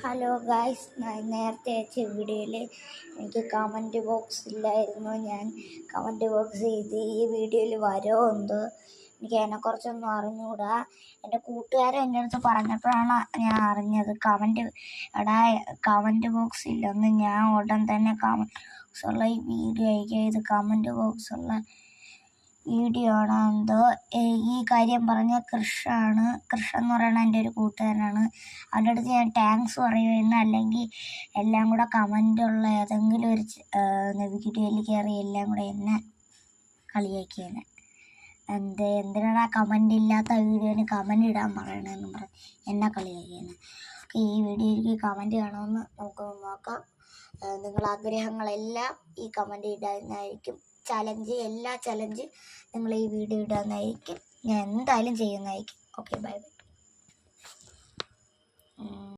Hello guys, ഞാൻ നേരത്തെ അയച്ച വീഡിയോയിൽ എനിക്ക് കമൻറ്റ് ബോക്സ് ഇല്ലായിരുന്നു. ഞാൻ കമൻറ്റ് ബോക്സ് ചെയ്ത് ഈ വീഡിയോയിൽ വരുമോ എന്തോ, എനിക്ക് അതിനെക്കുറിച്ചൊന്നും അറിഞ്ഞുകൂടാ. എൻ്റെ കൂട്ടുകാരൻ എൻ്റെ അടുത്ത് പറഞ്ഞപ്പോഴാണ് ഞാൻ അറിഞ്ഞത് കമൻറ്റ് ബോക്സ് ഇല്ലെന്ന്. ഞാൻ ഉടൻ തന്നെ കമൻറ്റ് ബോക്സുള്ള ഈ വീഡിയോ അയക്കുക. ഇത് കമൻറ്റ് ബോക്സുള്ള വീഡിയോ ആണ്. എന്തോ ഈ കാര്യം പറഞ്ഞ കൃഷ്ണ എന്ന് പറയുന്ന എൻ്റെ ഒരു കൂട്ടുകാരനാണ്. അവൻ്റെ അടുത്ത് ഞാൻ താങ്ക്സ് പറയുമായിരുന്നു. അല്ലെങ്കിൽ എല്ലാം കൂടെ കമൻറ്റുള്ള ഏതെങ്കിലും ഒരു വീഡിയോയിൽ കയറി എല്ലാം കൂടെ എന്നെ കളിയാക്കിയേനെ. എന്തിനാണ് കമൻ്റ് ഇല്ലാത്ത വീഡിയോന് കമൻ്റ് ഇടാൻ പറയണമെന്ന് പറഞ്ഞ് എന്നെ കളിയാക്കിയേനെ. ഈ വീഡിയോയിലേക്ക് കമൻറ്റ് കാണുമെന്ന് നമുക്ക് നോക്കാം. നിങ്ങളുടെ ആഗ്രഹങ്ങളെല്ലാം ഈ കമൻറ്റ് ഇടാനായിരിക്കും. എല്ലാ ചലഞ്ച് നിങ്ങൾ ഈ വീഡിയോ ഇടാനായിരിക്കും. ഞാൻ എന്തായാലും ചെയ്യുന്നതായിരിക്കും. Okay, bye bye.